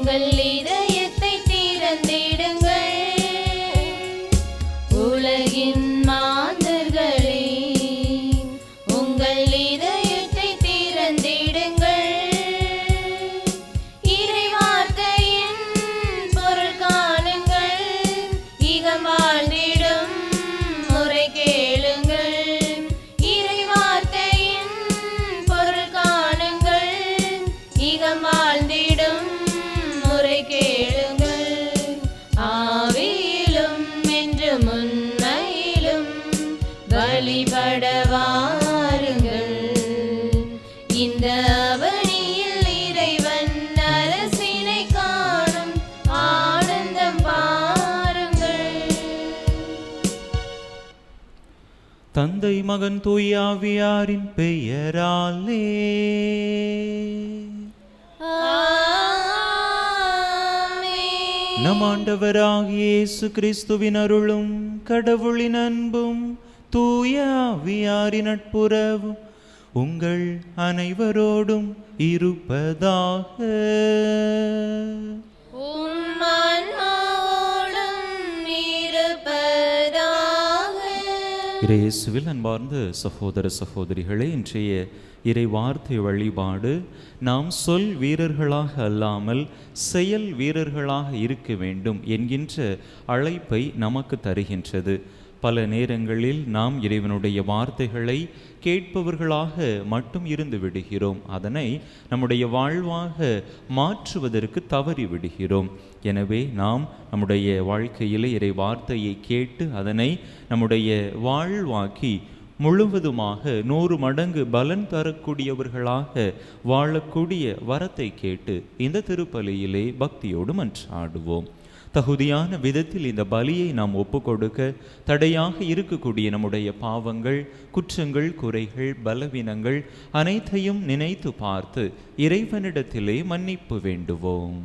உங்கள் இதயத்தை திறந்திடுங்கள். உலகின் மாந்தர்களே, உங்கள் இதயத்தை திறந்திடுங்கள். இறை வார்த்தையின் பொருள் காணுங்கள். இகம் வாழ்ந்திடும் முறை கேளுங்கள். இறை வார்த்தையின் பொருள் காணுங்கள். இகம் வாழ்ந்திடும் முறை கேளுங்கள். ஆவியிலும் என்று முன்னையிலும் வழிபட வாருங்கள். இந்த அவனியில் இறைவன் அரசினை காணும் ஆனந்தம் பாருங்கள். தந்தை மகன் தூய ஆவியாரின் பெயராலே நம் ஆண்டவராகிய இயேசு கிறிஸ்துவின் அருளும் கடவுளின் அன்பும் தூய ஆவியாரின் நட்புறவும் உங்கள் அனைவரோடும் இருப்பதாக. உம் ஆன்மாவோடும் இருப்பதாக. இயேசுவில் அன்பார்ந்த சகோதர சகோதரிகளே, இன்றைய இறை வார்த்தை வழிபாடு நாம் சொல் வீரர்களாக அல்லாமல் செயல் வீரர்களாக இருக்க வேண்டும் என்கின்ற அழைப்பை நமக்கு தருகின்றது. பல நேரங்களில் நாம் இறைவனுடைய வார்த்தைகளை கேட்பவர்களாக மட்டும் இருந்து விடுகிறோம். அதனை நம்முடைய வாழ்வாக மாற்றுவதற்கு தவறி விடுகிறோம். எனவே நாம் நம்முடைய வாழ்க்கையிலே இறை வார்த்தையை கேட்டு அதனை நம்முடைய வாழ்வாக்கி முழுவதுமாக 100 மடங்கு பலன் தரக்கூடியவர்களாக வாழக்கூடிய வரத்தை கேட்டு இந்த திருப்பலியிலே பக்தியோடு மன்றாடுவோம். தகுதியான விதத்தில் இந்த பலியை நாம் ஒப்புக்கொடுக்க தடையாக இருக்கக்கூடிய நம்முடைய பாவங்கள், குற்றங்கள், குறைகள், பலவீனங்கள் அனைத்தையும் நினைத்து பார்த்து இறைவனிடத்திலே மன்னிப்பு வேண்டுவோம்.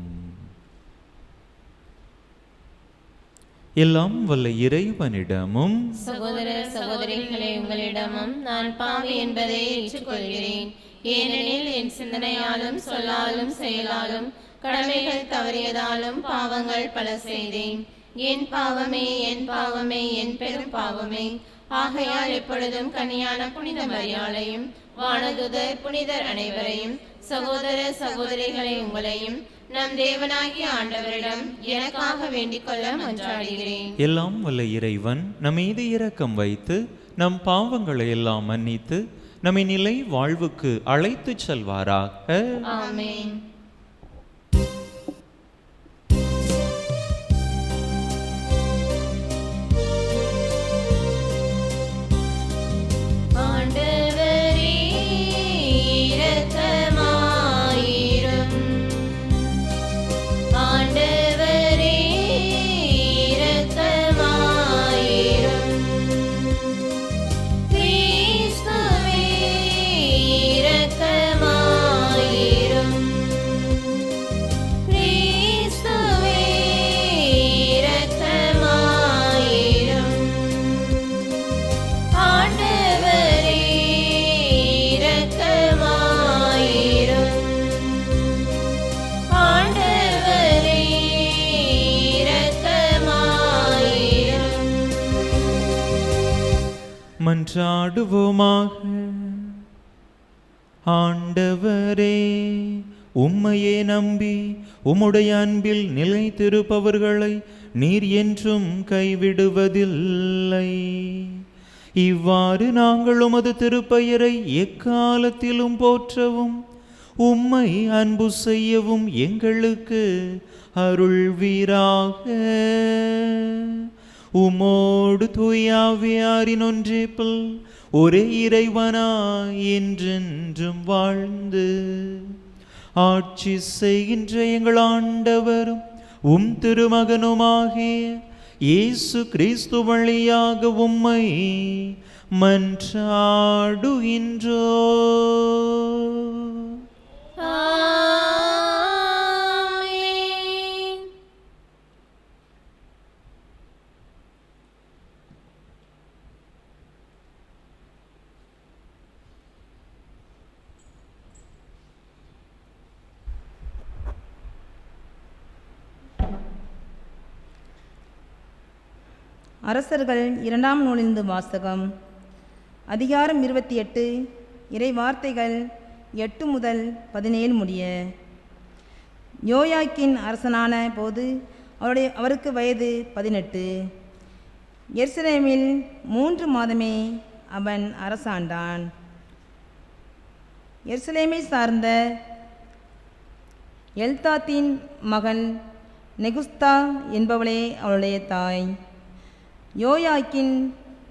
எல்லாம் வல்ல இறைவனிடமும் சகோதர சகோதரிகளே, உங்களிடமும் நான் பாவி என்பதை ஏற்றுக்கொள்கிறேன். ஏனெனில் என் சிந்தனையாலும் சொல்லாலும் செயலாலும் கடமைகள் தவறியதாலும் பாவங்கள் பல செய்தேன். என் பாவமே, என் பாவமே, என் பெரும் பாவமே. ஆகையால் எப்பொழுதும் கன்னியான புனித மரியாளையும் வானதுதர் புனிதர் அனைவரையும் சகோதர சகோதரிகளை உங்களையும் நம் தேவனாகிய ஆண்டவரிடம் எனக்காக வேண்டிக் கொள்ள மன்றாடுகிறேன். எல்லாம் வல்ல இறைவன் நம் மீது இரக்கம் வைத்து நம் பாவங்களை எல்லாம் மன்னித்து நம்மை நிலை வாழ்வுக்கு அழைத்து செல்வாராக. ஆமென். மன்றாடுவோமாக. ஆண்டவரே, உம்மையே நம்பி உம்முடைய அன்பில் நிலைத்திருப்பவர்களை நீர் என்றும் கைவிடுவதில்லை. இவ்வாறு நாங்கள் உமது திருப்பெயரை எக்காலத்திலும் போற்றவும் உம்மை அன்பு செய்யவும் எங்களுக்கு அருள்வீராக. உமோடு தூய ஆவியாரின் ஒன்றிப்பில் ஒரே இறைவனாய் என்றென்றும் வாழ்ந்து ஆட்சி செய்கின்ற எங்கள் ஆண்டவரும் உம் திருமகனுமாகிய இயேசு கிறிஸ்து வழியாக உம்மை மன்றாடுகின்றோம். அரசர்கள் 2ஆம் நூலிலிருந்து வாசகம். அதிகாரம் 28, இறை வார்த்தைகள் 8 முதல் 17 முடிய. யோயாக்கின் அரசனான போது அவருக்கு வயது 18. எருசலேமில் 3 மாதமே அவன் அரசாண்டான். எருசலேமை சார்ந்த எல்தாத்தின் மகள் நெகுஸ்தா என்பவளே அவளுடைய தாய். யோயாக்கின்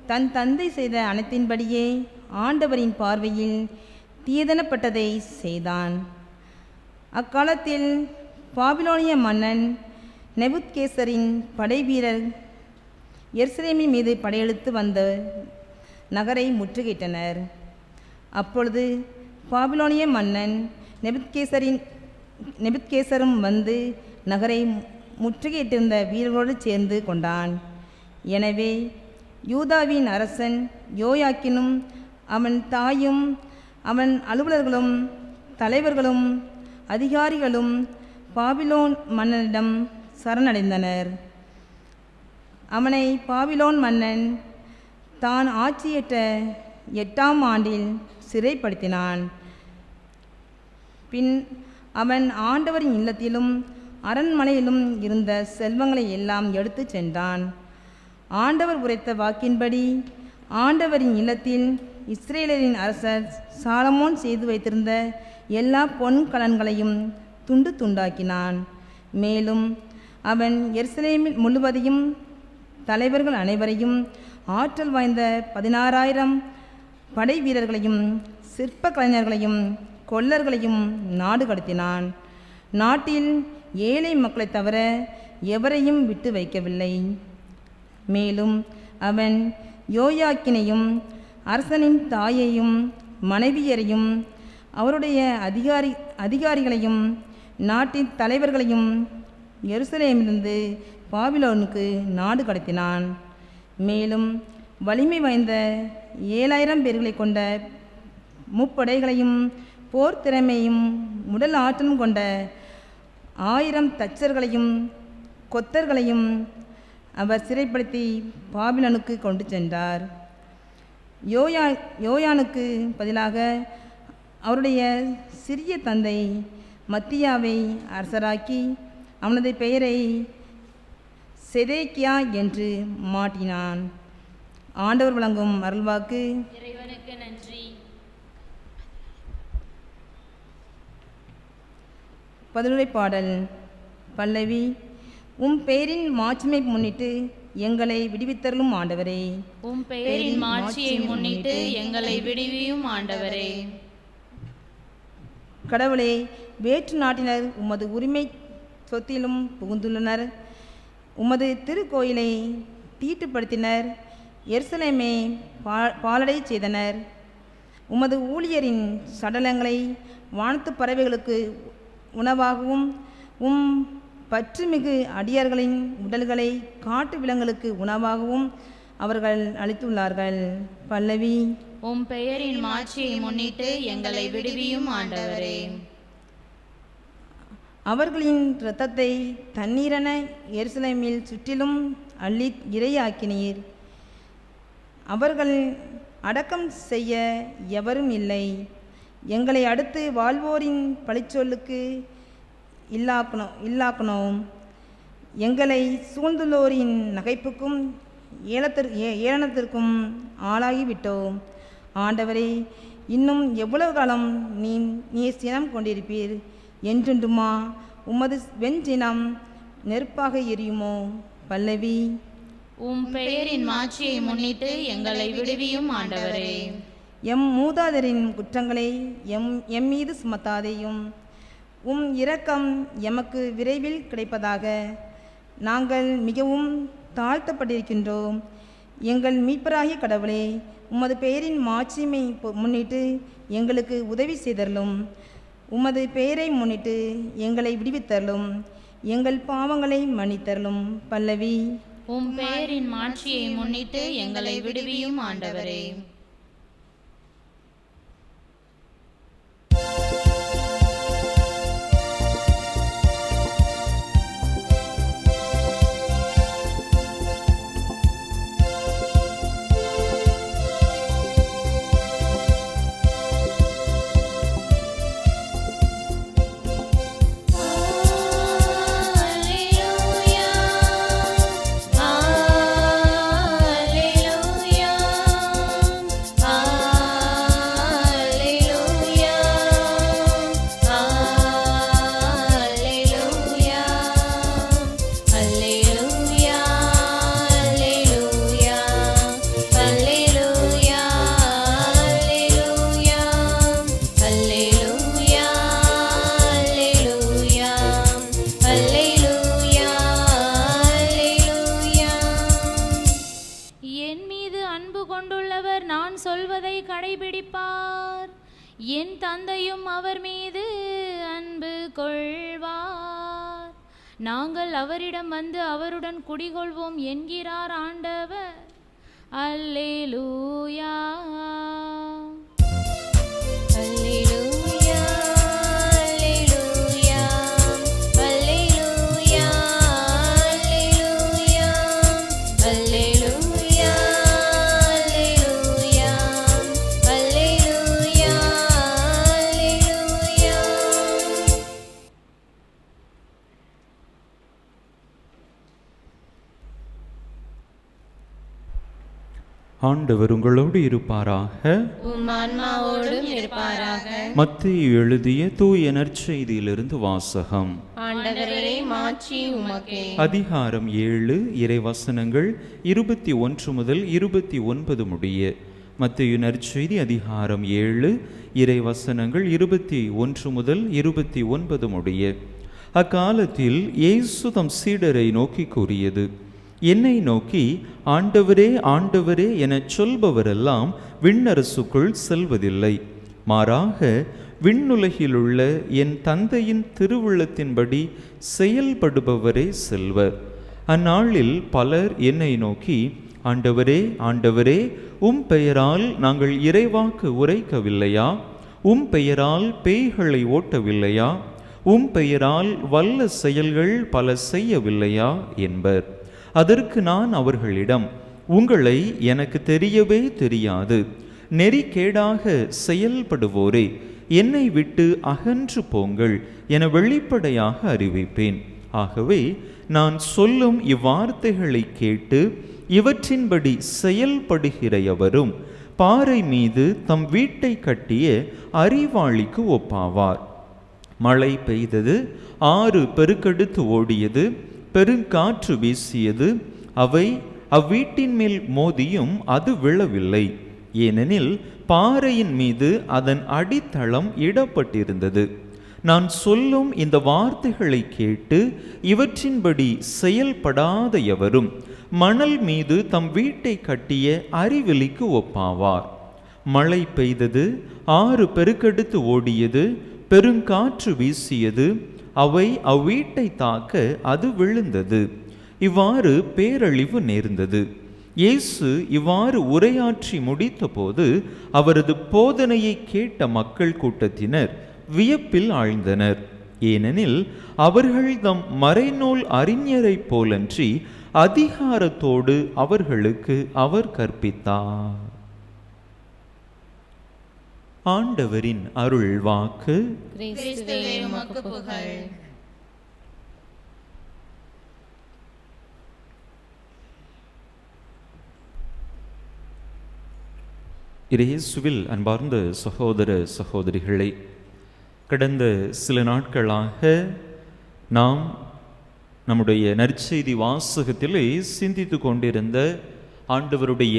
தன் தந்தை செய்த அனைத்தின்படியே ஆண்டவரின் பார்வையில் தீதனப்பட்டதை செய்தான். அக்காலத்தில் பாபிலோனிய மன்னன் நெபுத்கேசரின் படைவீரர் எருசலேமின் மீது படையெடுத்து வந்த நகரை முற்றுகையிட்டனர். அப்பொழுது பாபிலோனிய மன்னன் நெபுத்கேசரும் வந்து நகரை முற்றுகையிட்டிருந்த வீரர்களோடு சேர்ந்து கொண்டான். எனவே யூதாவின் அரசன் யோயாக்கினும் அவன் தாயும் அவன் அலுவலர்களும் தலைவர்களும் அதிகாரிகளும் பாபிலோன் மன்னனிடம் சரணடைந்தனர். அவனை பாபிலோன் மன்னன் தான் ஆட்சியேற்ற 8ஆம் ஆண்டில் சிறைப்படுத்தினான். பின் அவன் ஆண்டவரின் இல்லத்திலும் அரண்மனையிலும் இருந்த செல்வங்களை எல்லாம் எடுத்து சென்றான். ஆண்டவர் உரைத்த வாக்கின்படி ஆண்டவரின் இல்லத்தில் இஸ்ரேலரின் அரசர் சாலமோன் செய்து வைத்திருந்த எல்லா பொன் கலன்களையும் துண்டு துண்டாக்கினான். மேலும் அவன் எருசலேமில் முழுவதையும் தலைவர்கள் அனைவரையும் ஆற்றல் வாய்ந்த 16,000 படை வீரர்களையும் சிற்ப கலைஞர்களையும் கொல்லர்களையும் நாடு கடத்தினான். நாட்டில் ஏழை மக்களை தவிர எவரையும் விட்டு வைக்கவில்லை. மேலும் அவன் யோயாக்கினையும் அரசனின் தாயையும் மனைவியரையும் அவருடைய அதிகாரிகளையும் நாட்டின் தலைவர்களையும் எருசலேமிலிருந்து பாபிலோனுக்கு நாடு கடத்தினான். மேலும் வலிமை வாய்ந்த 7,000 பேர்களை கொண்ட முப்படைகளையும் போர் திறமையும் உடல் ஆற்றலும் கொண்ட 1000 தச்சர்களையும் கொத்தர்களையும் அவர் சிறைப்படுத்தி பாபிலோனுக்கு கொண்டு சென்றார். யோயானுக்கு பதிலாக அவருடைய சிறிய தந்தை மத்தியாவை அரசராக்கி அவனது பெயரை செதேக்கியா என்று மாற்றினான். ஆண்டவர் வழங்கும் அருள்வாக்கு. இறைவனுக்கு நன்றி. பதிலுரை பாடல். பல்லவி. உம் பெயரின் மாட்சிமை முன்னிட்டு எங்களை விடுவித்தருளும் ஆண்டவரே. உம் பெயரின் மாட்சியை முன்னிட்டு எங்களை விடுவியும் ஆண்டவரே. கடவுளே, வேற்று நாட்டினர் உமது உரிமை சொத்திலும் புகுந்துள்ளனர். உமது திருக்கோயிலை தீட்டுப்படுத்தினர். எருசலேமை பாலடை செய்தனர். உமது ஊழியரின் சடலங்களை வானத்து பறவைகளுக்கு உணவாகவும் உம் பற்றுமிகு அடியார்களின் உடல்களை காட்டு விலங்குகளுக்கு உணவாகவும் அவர்கள் அளித்துள்ளார்கள். பல்லவி. உம் பெயரின் மாட்சியை முன்னிட்டு எங்களை விடுவியும் ஆண்டவரே. அவர்களின் இரத்தத்தை தண்ணீரென எருசலேமில் சுற்றிலும் அள்ளி இரையாக்கினீர். அவர்கள் அடக்கம் செய்ய எவரும் இல்லை. எங்களை அடுத்து வாழ்வோரின் பழிச்சொல்லுக்கு இல்லாக்கணும். எங்களை சூழ்ந்துள்ளோரின் நகைப்புக்கும் ஏளனத்திற்கும் ஆளாகிவிட்டோம். ஆண்டவரே, இன்னும் எவ்வளவு காலம் நீர் சினம் கொண்டிருப்பீர்? என்றுண்டுமா உமது வெஞ்சினம் நெருப்பாக எரியுமோ? பல்லவி. உம் பெயரின் மாட்சியை முன்னிட்டு எங்களை விடுவியும் ஆண்டவரே. எம் மூதாதையரின் குற்றங்களை எம் மீது சுமத்தாதேயும். உம் இரக்கம் எமக்கு விரைவில் கிடைப்பதாக. நாங்கள் மிகவும் தாழ்த்தப்பட்டிருக்கின்றோம். எங்கள் மீட்பராகிய கடவுளே, உமது பெயரின் மாட்சிமை முன்னிட்டு எங்களுக்கு உதவி செய்தருளும். உமது பெயரை முன்னிட்டு எங்களை விடுவித்தருளும். எங்கள் பாவங்களை மன்னித்தருளும். பல்லவி. உம் பெயரின் மாட்சியை முன்னிட்டு எங்களை விடுவியும் ஆண்டவரே. என் தந்தையும் அவர் மீது அன்பு கொள்வார். நாங்கள் அவரிடம் வந்து அவருடன் குடிகொள்வோம் என்கிறார் ஆண்டவர். அல்லேலூயா. அல்லேலூயா, அல்லேலூயா, அல்லேலூயா, அல்லேலூயா, அல்லேலூயா, அல்லேலூயா, அல்லேலூயா, அல்லேலூயா. ஆண்டவர் உங்களோடு இருப்பாராக. உம் ஆன்மாவோடும் இருப்பாராக. மத்தேயு எழுதிய தூய நற்செய்தியிலிருந்து வாசகம். ஆண்டவரே, மாட்சி உமக்கே. அதிகாரம் 7, இறைவசனங்கள் 21 முதல் 29 முடிய. மத்தேயு நற்செய்தி அதிகாரம் 7, இறைவசனங்கள் 21 முதல் 29 முடிய. அக்காலத்தில் இயேசு தம் சீடரை நோக்கி கூறியது: என்னை நோக்கி ஆண்டவரே ஆண்டவரே எனச் சொல்பவரெல்லாம் விண்ணரசுக்குள் செல்வதில்லை, மாறாக விண்ணுலகிலுள்ள என் தந்தையின் திருவுள்ளத்தின்படி செயல்படுபவரே செல்வர். அந்நாளில் பலர் என்னை நோக்கி, ஆண்டவரே ஆண்டவரே, உம் பெயரால் நாங்கள் இறைவாக்கு உரைக்கவில்லையா? உம் பெயரால் பேய்களை ஓட்டவில்லையா? உம் பெயரால் வல்ல செயல்கள் பல செய்யவில்லையா என்பர். அதற்கு நான் அவர்களிடம், உங்களை எனக்கு தெரியவே தெரியாது. நெறிகேடாக செயல்படுவோரே, என்னை விட்டு அகன்று போங்கள் என வெளிப்படையாக அறிவிப்பேன். ஆகவே நான் சொல்லும் இவ்வார்த்தைகளை கேட்டு இவற்றின்படி செயல்படுகிற எவரும் பாறை மீது தம் வீட்டை கட்டிய அறிவாளிக்கு ஒப்பாவார். மழை பெய்தது, ஆறு பெருக்கெடுத்து ஓடியது, பெருங்காற்று வீசியது, அவை அவ்வீட்டின் மேல் மோதியும் அது விழவில்லை, ஏனெனில் பாறையின் மீது அதன் அடித்தளம் இடப்பட்டிருந்தது. நான் சொல்லும் இந்த வார்த்தைகளை கேட்டு இவற்றின்படி செயல்படாத எவரும் மணல் மீது தம் வீட்டை கட்டிய அறிவெளிக்கு ஒப்பாவார். மழை பெய்தது, ஆறு பெருக்கெடுத்து ஓடியது, பெருங்காற்று வீசியது, அவை அவ்வீட்டை தாக்க அது விழுந்தது. இவ்வாறு பேரழிவு நேர்ந்தது. இயேசு இவ்வாறு உரையாற்றி முடித்தபோது அவரது போதனையை கேட்ட மக்கள் கூட்டத்தினர் வியப்பில் ஆழ்ந்தனர். ஏனெனில் அவர்கள் தம் மறைநூல் அறிஞரைப் போலன்றி அதிகாரத்தோடு அவர்களுக்கு அவர் கற்பித்தார். ஆண்டவரின் அருள் வாக்கு. கிறிஸ்துவே உமக்கு புகழ். இயேசுவில் அன்பார்ந்த சகோதர சகோதரிகளை, கடந்த சில நாட்களாக நாம் நம்முடைய நற்செய்தி வாசகத்திலே சிந்தித்து கொண்டிருந்த ஆண்டவருடைய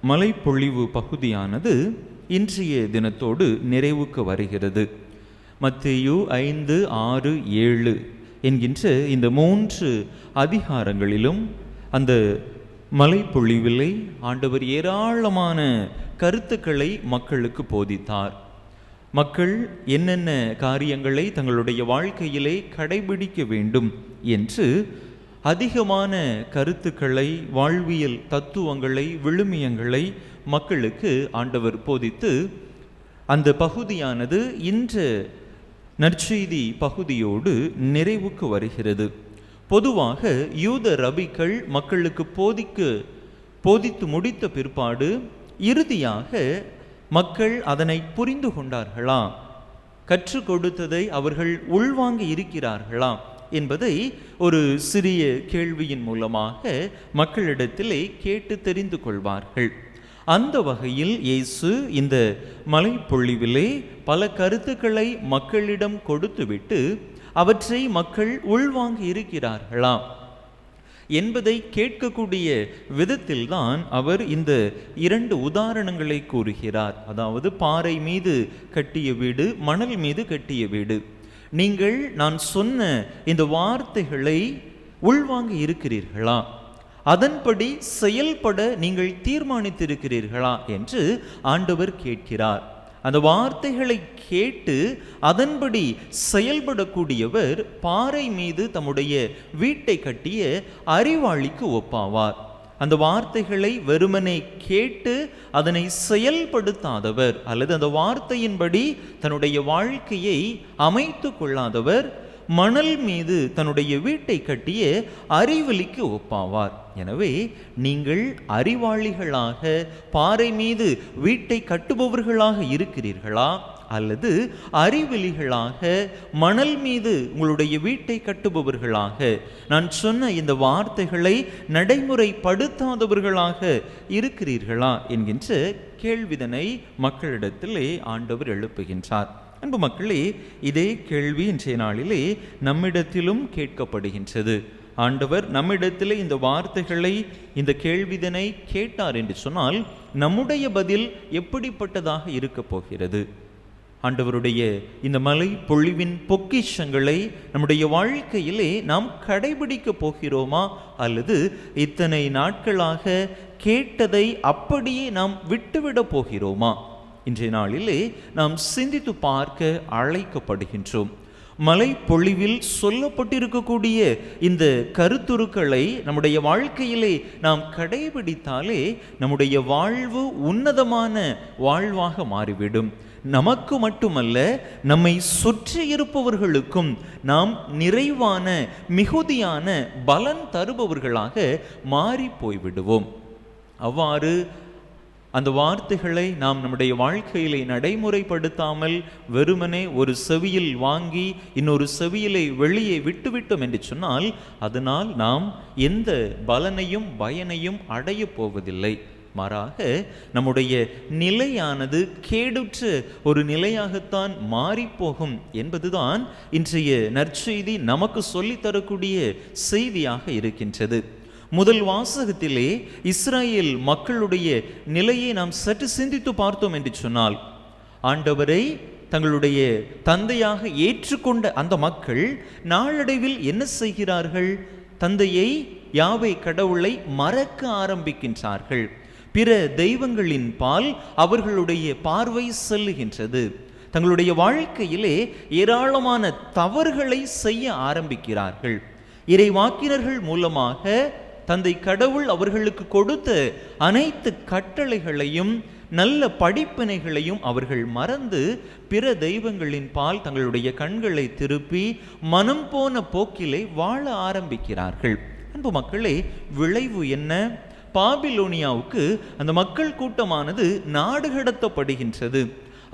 மலைப்பொழிவு பகுதியானது இன்றைய தினத்தோடு நிறைவுக்கு வருகிறது. மத்தேயு 5, 6, 7 என்கின்ற இந்த 3 அதிகாரங்களிலும் அந்த மலைப்பொழிவிலே ஆண்டவர் ஏராளமான கருத்துக்களை மக்களுக்கு போதித்தார். மக்கள் என்னென்ன காரியங்களை தங்களுடைய வாழ்க்கையிலே கடைபிடிக்க வேண்டும் என்று அதிகமான கருத்துக்களை, வாழ்வியல் தத்துவங்களை, விழுமியங்களை மக்களுக்கு ஆண்டவர் போதித்து அந்த பகுதியானது இன்று நற்செய்தி பகுதியோடு நிறைவுக்கு வருகிறது. பொதுவாக யூத ரபிக்கள் மக்களுக்கு போதித்து முடித்த பிற்பாடு இறுதியாக மக்கள் அதனை புரிந்து கொண்டார்களா, கற்றுக் கொடுத்ததை அவர்கள் உள்வாங்கி இருக்கிறார்களா என்பதை ஒரு சிறிய கேள்வியின் மூலமாக மக்களிடத்திலே கேட்டு தெரிந்து கொள்வார்கள். அந்த வகையில் இயேசு இந்த மலைப்பொழிவிலே பல கருத்துக்களை மக்களிடம் கொடுத்துவிட்டு அவற்றை மக்கள் உள்வாங்கி இருக்கிறார்களா என்பதை கேட்கக்கூடிய விதத்தில்தான் அவர் இந்த 2 உதாரணங்களை கூறுகிறார். அதாவது பாறை மீது கட்டிய வீடு, மணல் மீது கட்டிய வீடு. நீங்கள் நான் சொன்ன இந்த வார்த்தைகளை உள்வாங்கி இருக்கிறீர்களா, அதன்படி செயல்பட நீங்கள் தீர்மானித்திருக்கிறீர்களா என்று ஆண்டவர் கேட்கிறார். அந்த வார்த்தைகளை கேட்டு அதன்படி செயல்படக்கூடியவர் பாறை மீது தம்முடைய வீட்டை கட்டிய அறிவாளிக்கு ஒப்பாவார். அந்த வார்த்தைகளை வெறுமனே கேட்டு அதனை செயல்படுத்தாதவர் அல்லது அந்த வார்த்தையின்படி தன்னுடைய வாழ்க்கையை அமைத்து கொள்ளாதவர் மணல் மீது தன்னுடைய வீட்டை கட்டிய அறிவலிக்கு ஒப்பாவார். எனவே நீங்கள் அறிவாளிகளாக பாறை மீது வீட்டை கட்டுபவர்களாக இருக்கிறீர்களா அல்லது அறிவெளிகளாக மணல் மீது உங்களுடைய வீட்டை கட்டுபவர்களாக, நான் சொன்ன இந்த வார்த்தைகளை நடைமுறைப்படுத்தாதவர்களாக இருக்கிறீர்களா என்கின்ற கேள்விதனை மக்களிடத்திலே ஆண்டவர் எழுப்புகின்றார். அன்பு மக்களே, இதே கேள்வி இன்றைய நாளிலே நம்மிடத்திலும் கேட்கப்படுகின்றது. ஆண்டவர் நம்மிடத்திலே இந்த வார்த்தைகளை, இந்த கேள்விதனை கேட்டார் என்று சொன்னால் நம்முடைய பதில் எப்படிப்பட்டதாக இருக்க போகிறது? ஆண்டவருடைய இந்த மலை பொழிவின் பொக்கிஷங்களை நம்முடைய வாழ்க்கையிலே நாம் கடைபிடிக்க போகிறோமா அல்லது இத்தனை நாட்களாக கேட்டதை அப்படியே நாம் விட்டுவிட போகிறோமா? இன்றைய நாளிலே நாம் சிந்தித்து பார்க்க அழைக்கப்படுகின்றோம். மலை பொழிவில் சொல்லப்பட்டிருக்கக்கூடிய இந்த கருத்துருக்களை நம்முடைய வாழ்க்கையிலே நாம் கடைபிடித்தாலே நம்முடைய வாழ்வு உன்னதமான வாழ்வாக மாறிவிடும். நமக்கு மட்டுமல்ல, நம்மை சுற்றி இருப்பவர்களுக்கும் நாம் நிறைவான மிகுதியான பலன் தருபவர்களாக மாறி போய்விடுவோம். அவ்வாறு அந்த வார்த்தைகளை நாம் நம்முடைய வாழ்க்கையிலே நடைமுறைப்படுத்தாமல் வெறுமனே ஒரு செவியில் வாங்கி இன்னொரு செவியிலே வெளியே விட்டுவிட்டோம் என்று சொன்னால் அதனால் நாம் எந்த பலனையும் பயனையும் அடைய போவதில்லை. மாறாக நம்முடைய நிலையானது கேடுற்ற ஒரு நிலையாகத்தான் மாறிப்போகும் என்பதுதான் இன்றைய நற்செய்தி நமக்கு சொல்லித்தரக்கூடிய செய்தியாக இருக்கின்றது. முதல் வாசகத்திலே இஸ்ராயேல் மக்களுடைய நிலையை நாம் சற்று சிந்தித்து பார்த்தோம் என்று சொன்னால், ஆண்டவரை தங்களுடைய தந்தையாக ஏற்றுக்கொண்ட அந்த மக்கள் நாளடைவில் என்ன செய்கிறார்கள்? தந்தையை, யாவே கடவுளை மறக்க ஆரம்பிக்கின்றார்கள். பிற தெய்வங்களின் பால் அவர்களுடைய பார்வை செல்லுகின்றது. தங்களுடைய வாழ்க்கையிலே ஏராளமான தவறுகளை செய்ய ஆரம்பிக்கிறார்கள். இறைவாக்கினர்கள் மூலமாக தந்தை கடவுள் அவர்களுக்கு கொடுத்த அனைத்து கட்டளைகளையும் நல்ல படிப்பினைகளையும் அவர்கள் மறந்து பிற தெய்வங்களின் பால் தங்களுடைய கண்களை திருப்பி மனம் போன போக்கிலே வாழ ஆரம்பிக்கிறார்கள். அன்பு மக்களே, விளைவு என்ன? பாபிலோனியாவுக்கு அந்த மக்கள் கூட்டமானது நாடு கடத்தப்படுகின்றது.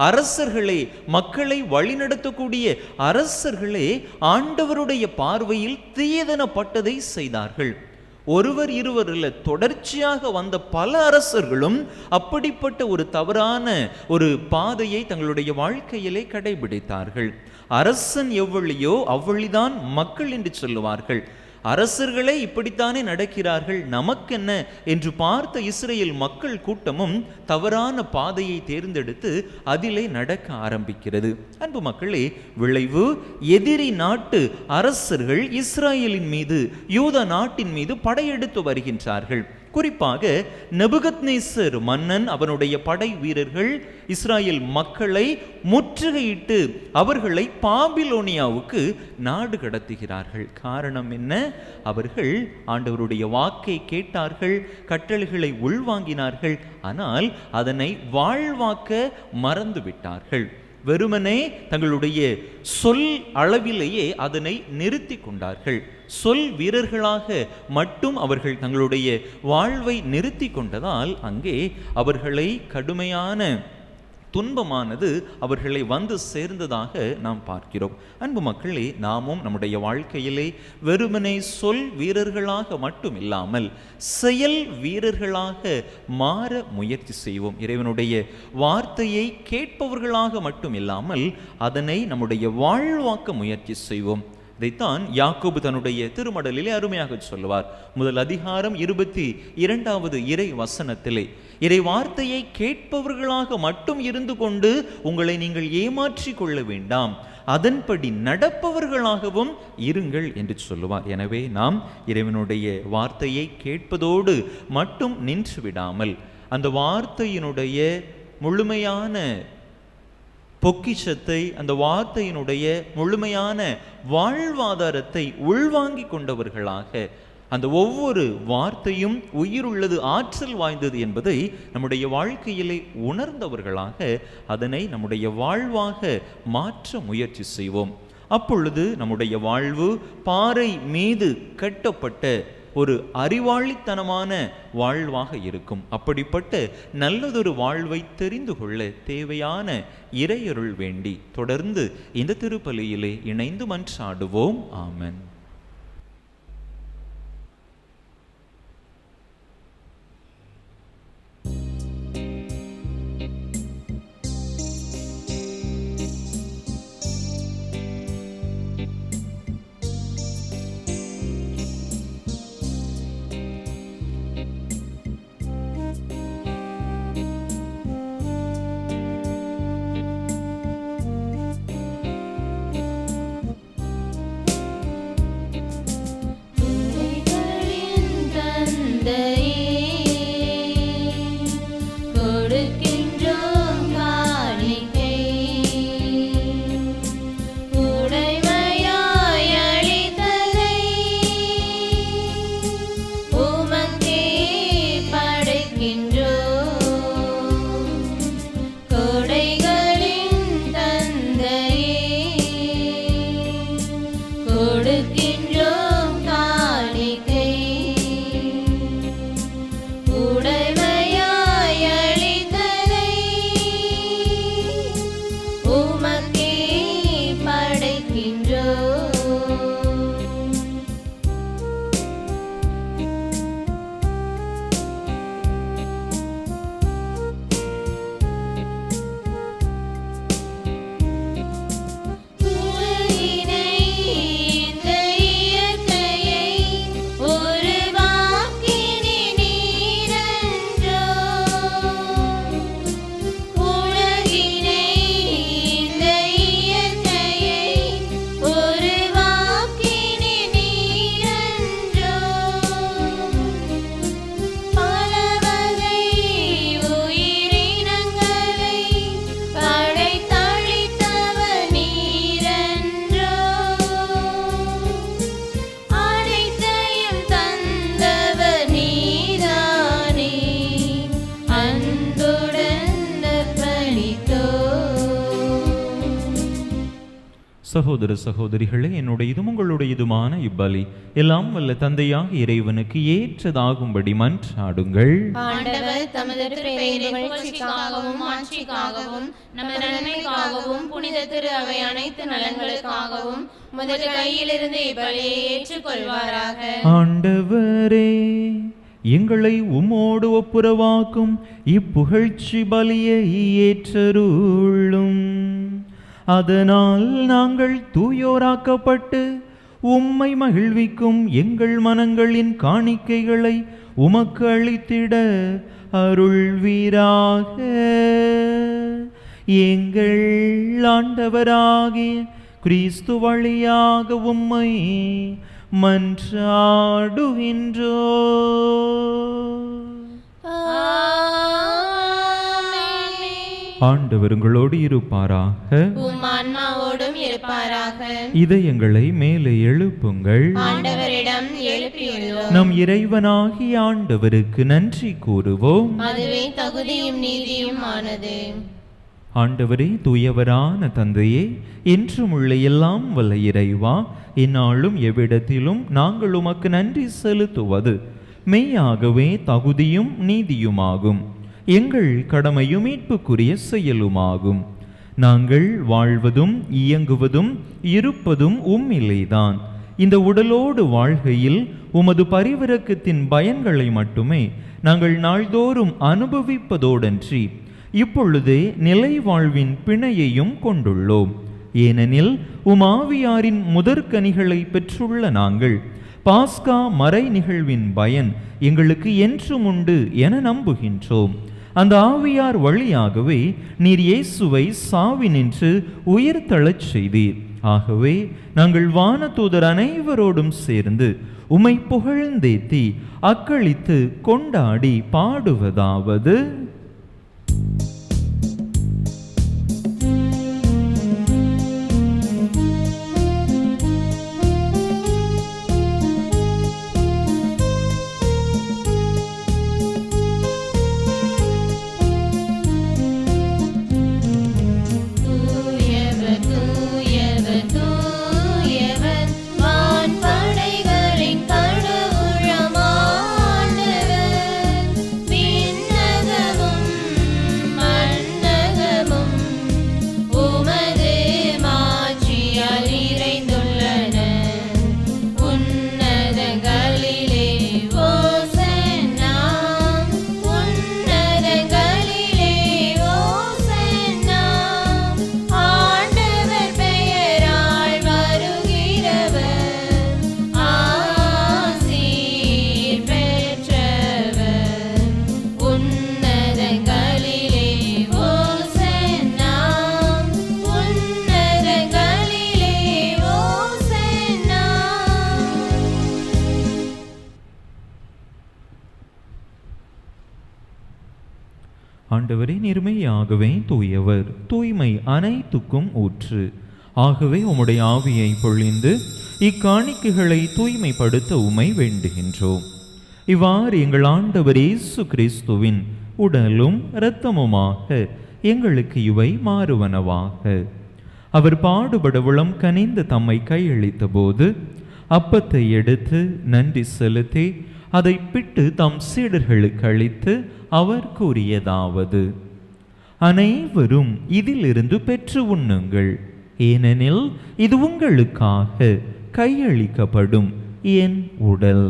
அரசர்களே, மக்களை வழிநடத்தக்கூடிய அரசர்களே ஆண்டவருடைய பார்வையில் தீயதனப்பட்டதை செய்தார்கள். ஒருவர் இருவர் இல்ல, தொடர்ச்சியாக வந்த பல அரசர்களும் அப்படிப்பட்ட ஒரு தவறான ஒரு பாதையை தங்களுடைய வாழ்க்கையிலே கடைபிடித்தார்கள். அரசன் எவ்வளியோ அவ்வளிதான் மக்கள் என்று சொல்லுவார்கள். அரசர்களே இப்படித்தானே நடக்கிறார்கள், நமக்கென்ன என்று பார்த்த இஸ்ரேல் மக்கள் கூட்டமும் தவறான பாதையை தேர்ந்தெடுத்து அதிலே நடக்க ஆரம்பிக்கிறது. அன்பு மக்களே, விளைவு எதிரி நாட்டு அரசர்கள் இஸ்ராயேலின் மீது, யூதா நாட்டின் மீது படையெடுத்து வருகின்றார்கள். குறிப்பாக நெபுகத்நேசர் மன்னன், அவனுடைய படை வீரர்கள் இஸ்ராயேல் மக்களை முற்றுகையிட்டு அவர்களை பாபிலோனியாவுக்கு நாடு கடத்துகிறார்கள். காரணம் என்ன? அவர்கள் ஆண்டவருடைய வாக்கை கேட்டார்கள், கட்டளைகளை உள்வாங்கினார்கள், ஆனால் அதனை வாழ்வாக்க மறந்து விட்டார்கள். வெறுமனே தங்களுடைய சொல் அளவிலேயே அதனை நிறுத்தி கொண்டார்கள். சொல் வீரர்களாக மட்டும் அவர்கள் தங்களுடைய வாழ்வை நிறுத்தி கொண்டதால் அங்கே அவர்களை கடுமையான துன்பமானது அவர்களை வந்து சேர்ந்ததாக நாம் பார்க்கிறோம். அன்பு மக்களே, நாமும் நம்முடைய வாழ்க்கையிலே வெறுமனே சொல் வீரர்களாக மட்டும் இல்லாமல் செயல் வீரர்களாக மாற முயற்சி செய்வோம். இறைவனுடைய வார்த்தையை கேட்பவர்களாக மட்டும் இல்லாமல் அதனை நம்முடைய வாழ்வாக்க முயற்சி செய்வோம். இதைத்தான் யாக்கோபு தன்னுடைய திருமடலிலே அருமையாக சொல்லுவார். முதல் அதிகாரம் 22வது இறை வசனத்திலே, இறை வார்த்தையை கேட்பவர்களாக மட்டும் இருந்து கொண்டு உங்களை நீங்கள் ஏமாற்றி கொள்ள வேண்டாம், அதன்படி நடப்பவர்களாகவும் இருங்கள் என்று சொல்லுவார். எனவே நாம் இறைவனுடைய வார்த்தையை கேட்பதோடு மட்டும் நின்று விடாமல் அந்த வார்த்தையினுடைய முழுமையான பொக்கிஷத்தை, அந்த வார்த்தையினுடைய முழுமையான வாழ்வாதாரத்தை உள்வாங்கிக் கொண்டவர்களாக, அந்த ஒவ்வொரு வார்த்தையும் உயிருள்ளது, ஆற்றல் வாய்ந்தது என்பதை நம்முடைய வாழ்க்கையிலே உணர்ந்தவர்களாக அதனை நம்முடைய வாழ்வாக மாற்ற முயற்சி செய்வோம். அப்பொழுது நம்முடைய வாழ்வு பாறை மீது கட்டப்பட்ட ஒரு அறிவாளித்தனமான வாழ்வாக இருக்கும். அப்படிப்பட்ட நல்லதொரு வாழ்வை தெரிந்து கொள்ள தேவையான இறையருள் வேண்டி தொடர்ந்து இந்த திருப்பலியிலே இணைந்து மன்றாடுவோம். ஆமென். சகோதர சகோதரிகளே, என்னுடையதும் உங்களுடையதுமான இப்பலி எல்லாம் வல்ல தந்தையாக இறைவனுக்கு ஏற்றதாகும்படி மன்றாடுங்கள். ஆண்டவர் தமது திருப்பெயரின் புகழ்ச்சிக்காகவும் ஆட்சிக்காகவும் நமது நன்மைக்காகவும் புனித திரு அவை அனைத்து நலன்களுக்காகவும் உமது கையிலிருந்து இப்பலியை ஏற்றுக்கொள்வாராக. ஆண்டவரே, எங்களை உம்மோடு ஒப்புரவாக்கும் இப்புகழ்ச்சி பலியை ஏற்றருளும். அதனால் நாங்கள் தூயோராக்கப்பட்டு உம்மை மகிழ்விக்கும் எங்கள் மனங்களின் காணிக்கைகளை உமக்கு அளித்திட அருள்வீராக. எங்கள் ஆண்டவராகிய கிறிஸ்து வழியாக உம்மை மன்றாடுகின்றோ. ஆண்டவர் உங்களோடு இருப்பாராக. உம் ஆன்மாவோடும் இருப்பாராக. இதயங்களை மேலே எழுப்புங்கள். ஆண்டவரிடம் எழுப்பியுள்ளோம். நம் இறைவனாகிய ஆண்டவருக்கு நன்றி கூறுவோம். அதுவே தகுதியும் நீதியும் ஆனது. ஆண்டவரே, தூயவரான தந்தையே, என்றும் உள்ள எல்லாம் வல்ல இறைவா, இந்நாளும் எவ்விடத்திலும் நாங்கள் உமக்கு நன்றி செலுத்துவது மெய்யாகவே தகுதியும் நீதியுமாகும். எங்கள் கடமையும் மீட்புக்குரிய செயலுமாகும். நாங்கள் வாழ்வதும் இயங்குவதும் இருப்பதும் உம்மிலேதான். இந்த உடலோடு வாழ்கையில் உமது பரிவிரக்கத்தின் பயன்களை மட்டுமே நாங்கள் நாள்தோறும் அனுபவிப்பதோடன்றி இப்பொழுதே நிலை வாழ்வின் பிணையையும் கொண்டுள்ளோம். ஏனெனில் ஆவியாரின் முதற்கனிகளை பெற்றுள்ள நாங்கள் பாஸ்கா மறை நிகழ்வின் பயன் எங்களுக்கு என்றும் உண்டு என நம்புகின்றோம். அந்த ஆவியார் வழியாகவே நீர் இயேசுவை சாவினின்று உயிர் தழச் செய்தீர். ஆகவே நாங்கள் வானதூதர் அனைவரோடும் சேர்ந்து உம்மை புகழ்ந்தேத்தி அக்களித்து கொண்டாடி பாடுவதாவது: ஆண்டவரே, நேர்மையாகவே தூயவர், தூய்மை அனைத்துக்கும் ஊற்று. ஆகவே உம்முடைய ஆவியை பொழிந்து இக்காணிக்கைகளை தூய்மைப்படுத்த உம்மை வேண்டுகின்றோம். இவ்வாறு எங்கள் ஆண்டவர் இயேசு கிறிஸ்துவின் உடலும் இரத்தமுமாக எங்களுக்கு இவை மாறுவனவாக. அவர் பாடுபட உளம் கனிந்து தம்மை கையளித்த போது அப்பத்தை எடுத்து நன்றி செலுத்தி அதை பிட்டு தம் சீடர்களுக்கு அளித்து அவர் கூறியதாவது: அனைவரும் இதிலிருந்து பெற்று உண்ணுங்கள், ஏனெனில் இது உங்களுக்காக கையளிக்கப்படும் என் உடல்.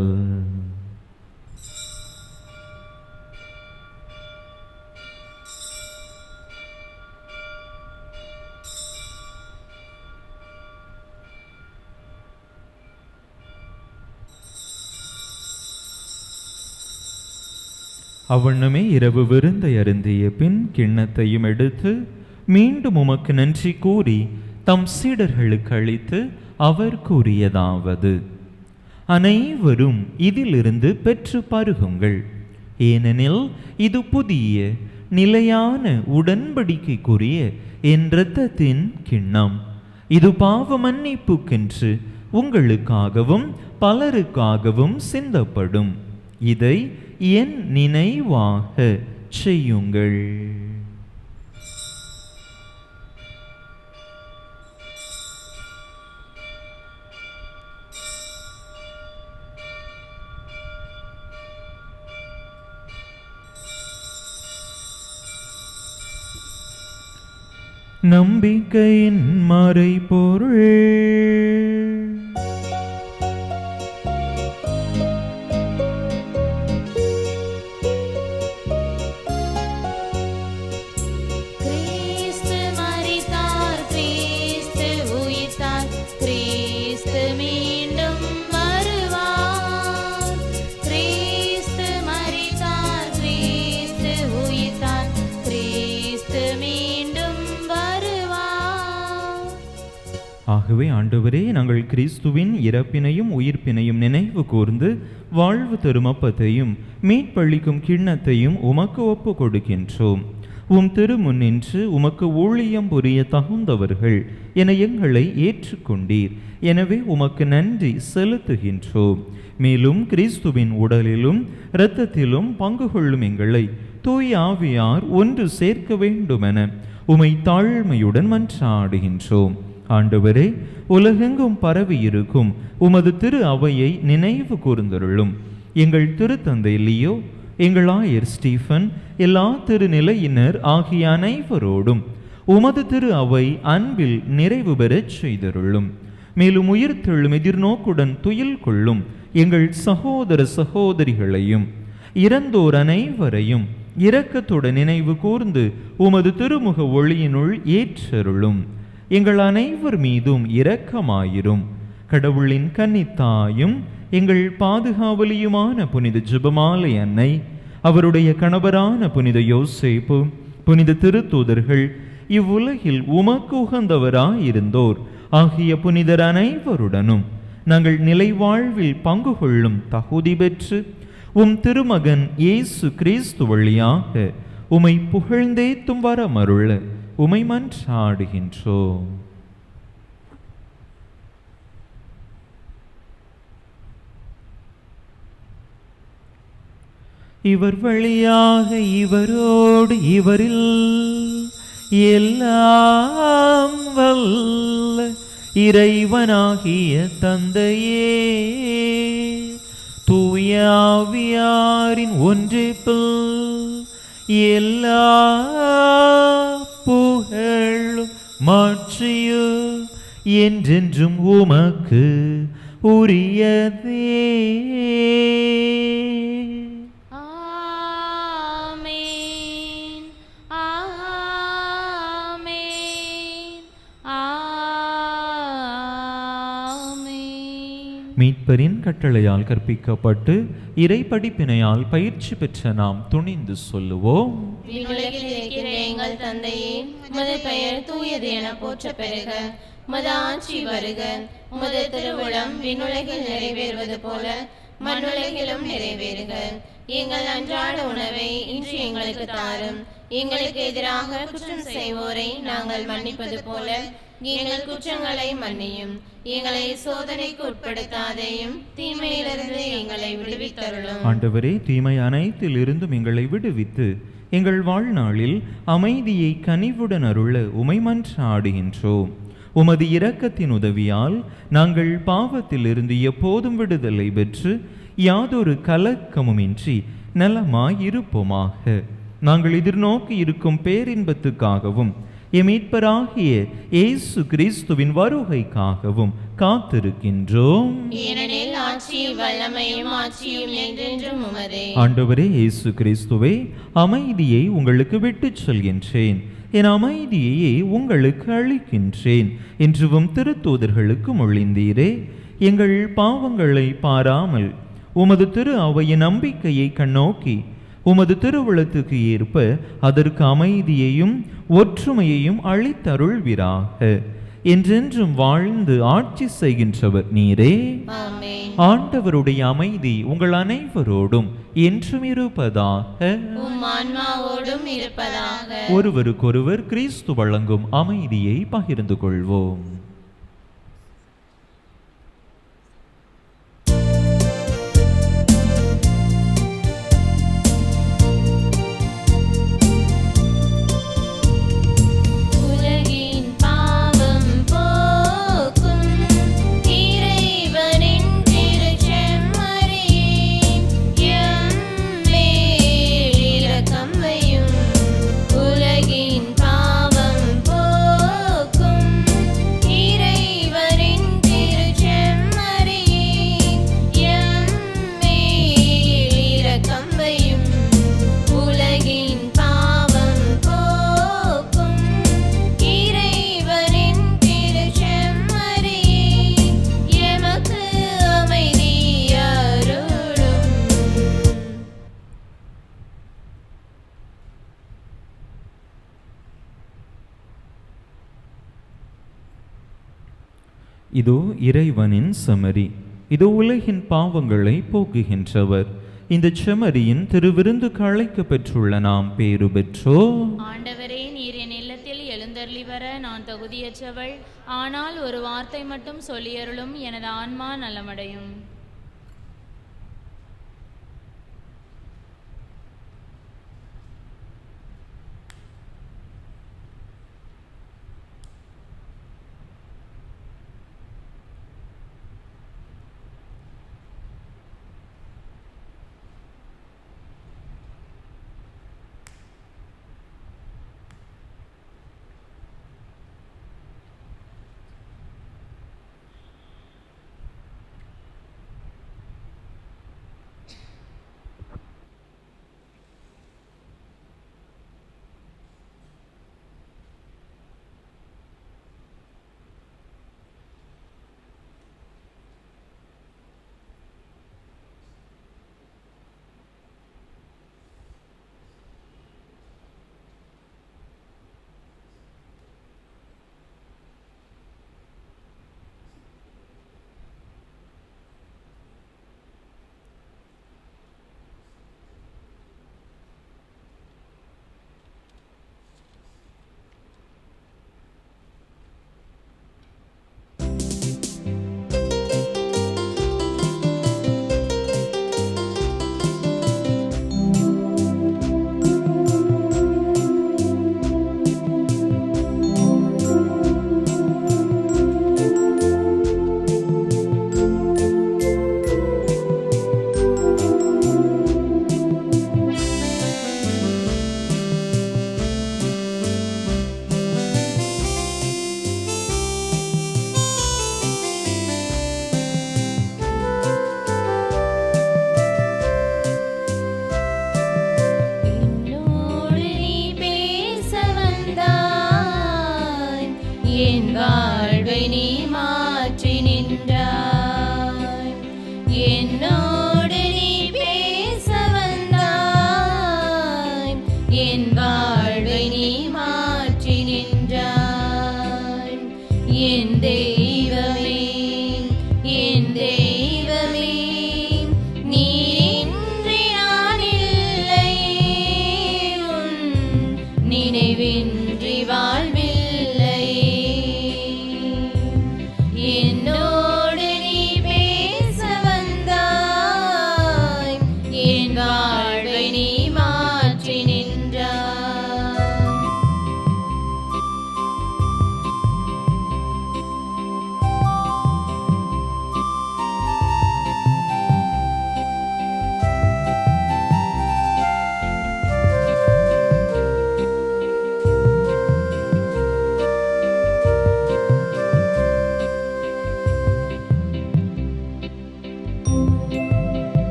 அவ்வண்ணமே இரவு விருந்தை அருந்திய பின் கிண்ணத்தையும் எடுத்து மீண்டும் உமக்கு நன்றி கூறி தம் சீடர்களுக்கு அளித்து அவர் கூறியதாவது: அனைவரும் இதிலிருந்து பெற்று பருகுங்கள், ஏனெனில் இது புதிய நிலையான உடன்படிக்கைக்குரிய என் இரத்தத்தின் கிண்ணம். இது பாவ மன்னிப்புக்கென்று உங்களுக்காகவும் பலருக்காகவும் சிந்தப்படும். இதை என் நினைவாக செய்யுங்கள். நம்பிக்கையின் மறைபொருள். ஆகவே ஆண்டவரே, நாங்கள் கிறிஸ்துவின் இறப்பினையும் உயிர்ப்பினையும் நினைவு கூர்ந்து வாழ்வு தரும் அப்பத்தையும் மீட்பளிக்கும் கிண்ணத்தையும் உமக்கு ஒப்பு கொடுக்கின்றோம். உம் திருமுன்னின்று உமக்கு ஊழியம் புரிய தகுந்தவர்கள் என எங்களை ஏற்றுக்கொண்டீர். எனவே உமக்கு நன்றி செலுத்துகின்றோம். மேலும் கிறிஸ்துவின் உடலிலும் இரத்தத்திலும் பங்கு கொள்ளும் எங்களை தூய ஆவியார் ஒன்று சேர்க்க வேண்டுமென உமை தாழ்மையுடன் மன்றாடுகின்றோம். ஆண்டவரே, உலகெங்கும் பரவி இருக்கும் உமது திரு அவையை நினைவு கூர்ந்தருளும். எங்கள் திருத்தந்தை லியோ, எங்கள் ஆயர் ஸ்டீஃபன், எல்லா திருநிலையினர் ஆகிய அனைவரோடும் உமது திரு அவை அன்பில் நிறைவு பெறச் செய்தருளும். மேலும் உயிர்த்தெழும் எதிர்நோக்குடன் துயில் கொள்ளும் எங்கள் சகோதர சகோதரிகளையும் இறந்தோர் அனைவரையும் இரக்கத்துடன் நினைவு கூர்ந்து உமது திருமுக ஒளியினுள் ஏற்றருளும். எங்கள் அனைவர் மீதும் இரக்கமாயிரும். கடவுளின் கன்னித்தாயும் எங்கள் பாதுகாவலியுமான புனித ஜெபமாலை அன்னை, அவருடைய கணவரான புனித யோசேப்பு, புனித திருத்தூதர்கள், இவ்வுலகில் உமக்கு உகந்தவராயிருந்தோர் ஆகிய புனிதர் அனைவருடனும் நாங்கள் நிலை வாழ்வில் பங்கு கொள்ளும் தகுதி பெற்று உம் திருமகன் இயேசு கிறிஸ்து வழியாக உமை புகழ்ந்தேத்தும் வரமருள உமை மன்றாடுகின்றோம். இவர் வழியாக இவரோடு இவரில் எல்லாம் வல்ல இறைவனாகிய தந்தையே, தூய ஆவியாரின் ஒன்றிப்பில் எல்லா புகழும் மாட்சியும் என்றென்றும் உமக்கு உரியதே. ஆமென், ஆமென், ஆமென். மீட்பரின் கட்டளையால் கற்பிக்கப்பட்டு இறை படிப்பினையால் பயிற்சி பெற்ற நாம் துணிந்து சொல்லுவோம்: விண்ணுலகில் இருக்கிற எங்கள் தந்தையே, உமது பெயர் தூயது என போற்ற பெறுக. உமது ஆட்சி வருக. உமது திருவுளம் விண்ணுலகில் நிறைவேறுவது போல மண்ணுலகிலும் நிறைவேறுக. எங்கள் அன்றாட உணவை இன்று எங்களுக்கு தாரும். எங்களுக்கு எதிராக குற்றம் செய்வோரை நாங்கள் மன்னிப்பது போல எங்கள் குற்றங்களை மன்னியும். எங்களை சோதனைக்கு உட்படுத்தாதேயும், தீமையிலிருந்து எங்களை விடுவித்தருளும். ஆண்டவரே, தீமை அனைத்தில் இருந்தும் எங்களை விடுவித்து எங்கள் வாழ்நாளில் அமைதியை கனிவுடன் அருள உமை மன்றாடுகின்றோம். உமது இரக்கத்தின் உதவியால் நாங்கள் பாவத்திலிருந்து எப்போதும் விடுதலை பெற்று யாதொரு கலக்கமுமின்றி நலமாயிருப்போமாக. நாங்கள் எதிர்நோக்கி இருக்கும் பேரின்பத்துக்காகவும் மீட்பராகிய இயேசு கிறிஸ்துவின் வருகைக்காகவும் காத்திருக்கின்றோம். ஏனெனில் ஆட்சியும் வல்லமையும் ஆட்சியும் என்றென்றும் உமதே. ஆண்டவரே இயேசு கிறிஸ்துவே, அமைதியை உங்களுக்கு விட்டுச் செல்கின்றேன், என் அமைதியையே உங்களுக்கு அளிக்கின்றேன் என்றும் திருத்தூதர்களுக்கு மொழிந்தீரே. எங்கள் பாவங்களை பாராமல் உமது திரு அவையின் நம்பிக்கையை கண்ணோக்கி உமது திருவுளத்துக்கு ஏற்ப அதற்கு அமைதியையும் ஒற்றுமையையும் அளித்தருள்வீராக. என்றென்றும் வாழ்ந்து ஆட்சி செய்கின்றவர் நீரே. ஆமென். ஆண்டவருடைய அமைதி உங்கள் அனைவரோடும் என்றும் இருப்பதாக. உம் ஆன்மாவோடும் இருப்பதாக. ஒருவருக்கொருவர் கிறிஸ்து வழங்கும் அமைதியை பகிர்ந்து கொள்வோம். இதோ இறைவனின் செமரி, இதோ உலகின் பாவங்களை போக்குகின்றவர். இந்த செமரியின் திருவிருந்துக்கு அழைக்கப் பெற்றுள்ள நாம் பேறு பெற்றோம். ஆண்டவரே, நீர் என் இல்லத்தில் எழுந்தருளி வர நான் தகுதியற்றவள். ஆனால் ஒரு வார்த்தை மட்டும் சொல்லியருளும், எனது ஆன்மா நலமடையும்.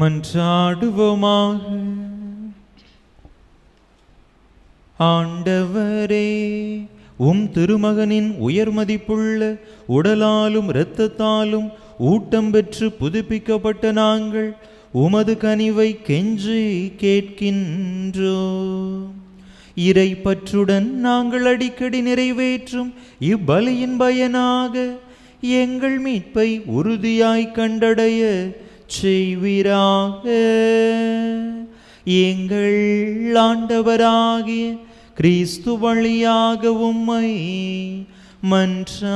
மன்றாடுவோமாக. ஆண்டவரே, உம் திருமகனின் உயர்மதிப்புள்ள உடலாலும் இரத்தத்தாலும் ஊட்டம் பெற்று புதுப்பிக்கப்பட்ட நாங்கள் உமது கனிவை கெஞ்சி கேட்கின்றோம். இறை பற்றுடன் நாங்கள் அடிக்கடி நிறைவேற்றும் இப்பலியின் பயனாக எங்கள் மீட்பை உறுதியாய் கண்டடைய செய்வீராக. எங்கள் ஆண்டவராகிய கிறிஸ்து வழியாக உம்மை மன்றாடுகின்றோம்.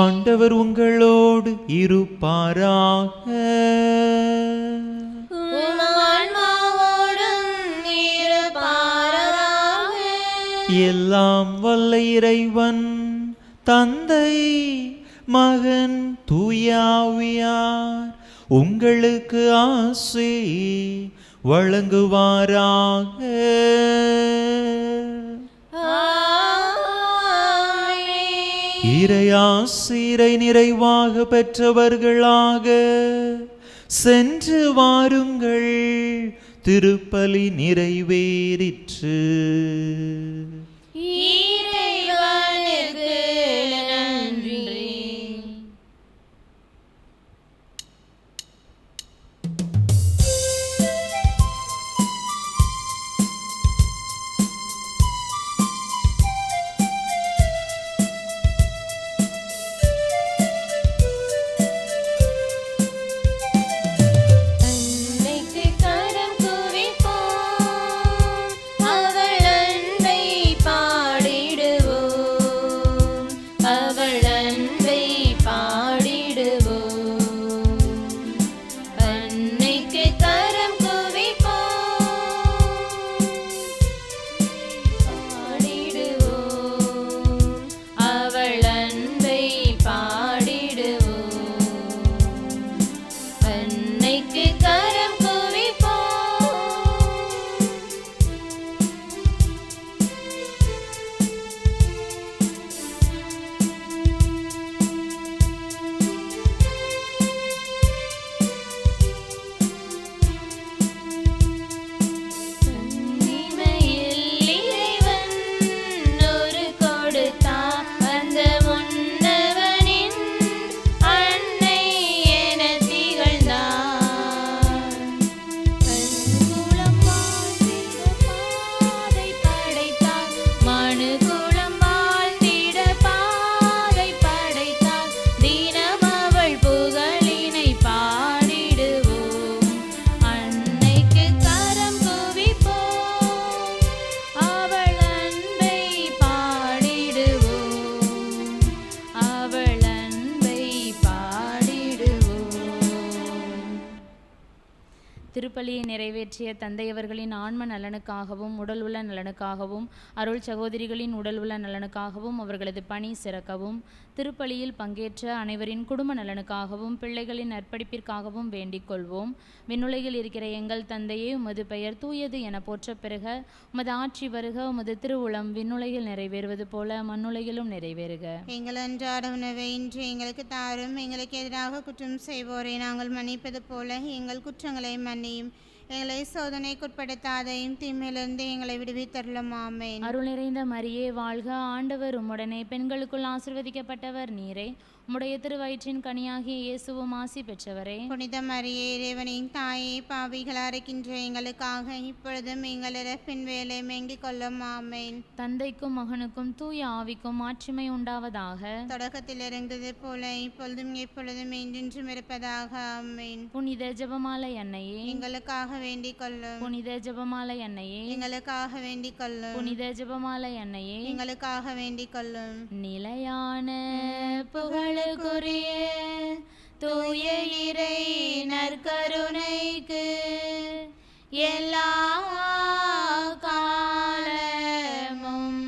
ஆண்டவர் உங்களோடு இருப்பாராக. எல்லாம் வல்ல இறைவன் தந்தை மகன் தூயாவியார் உங்களுக்கு ஆசி வழங்குவாராக. இறையாசிரை நிறைவாக பெற்றவர்களாக சென்று வாருங்கள். திருப்பலி நிறைவேறிற்று. இறைவனுக்கு நன்றி. திருப்பலியை நிறைவேற்றிய தந்தையவர்களின் ஆன்ம நலனுக்காகவும் உடல் உள்ள நலனுக்காகவும் அருள் சகோதரிகளின் உடல் உள்ள நலனுக்காகவும் அவர்களது பணி சிறக்கவும் திருப்பலியில் பங்கேற்ற அனைவரின் குடும்ப நலனுக்காகவும் பிள்ளைகளின் நற்படிப்பிற்காகவும் வேண்டிக் கொள்வோம். விண்ணுலகில் இருக்கிற எங்கள் தந்தையே, உமது பெயர் தூயது என போற்ற பெறுக. உமது ஆட்சி வருக. உமது திருவுளம் விண்ணுலகில் நிறைவேறுவது போல மண்ணுலகிலும் நிறைவேறுக. எங்கள் அன்றாட உணவை இன்று எங்களுக்கு தாரும். எங்களுக்கு எதிராக குற்றம் செய்வோரை நாங்கள் மன்னிப்பது போல எங்கள் குற்றங்களை மன்னியும். எங்களை சோதனைக்குட்படுத்தாதையும் தீமையிலிருந்து எங்களை விடுவித்தருளும். ஆமென். அருள் நிறைந்த மரியே வாழ்க. ஆண்டவர் உம்முடனே, பெண்களுக்குள் ஆசீர்வதிக்கப்பட்டவர் நீரே. உம்முடைய திருவயிற்றின் கனியாகிய இயேசுவும் ஆசி பெற்றவரே. புனித மரியே, இறைவனின் தாயே, பாவிகளாக இருக்கின்ற எங்களுக்காக இப்பொழுதும் எங்கள் இறப்பின் வேலை வேண்டிக் கொள்ளும். ஆமென். தந்தைக்கும் மகனுக்கும் தூய ஆவிக்கும் மாட்சிமை உண்டாவதாக. தொடக்கத்தில் இருந்தது போல இப்பொழுதும் எப்பொழுதும் என்றென்றும் இருப்பதாக. ஆமென். புனித ஜெபமாலை அன்னையே, எங்களுக்காக வேண்டிக் கொள்ளும். புனித ஜெபமாலை அன்னையே, எங்களுக்காக வேண்டிக் கொள்ளும். புனித ஜெபமாலை அன்னையே, எங்களுக்காக வேண்டிக் கொள்ளும். நிலையான புகழுக்குரிய தூய இறை நற்கருணைக்கு எல்லா காலமும்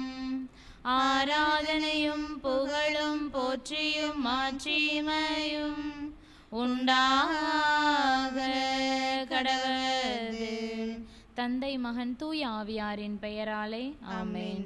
ஆராதனையும் புகழும் போற்றியும் மாட்சிமையும் உண்டாக கடவது. தந்தை மகன் தூய ஆவியாரின் பெயராலே ஆமென்.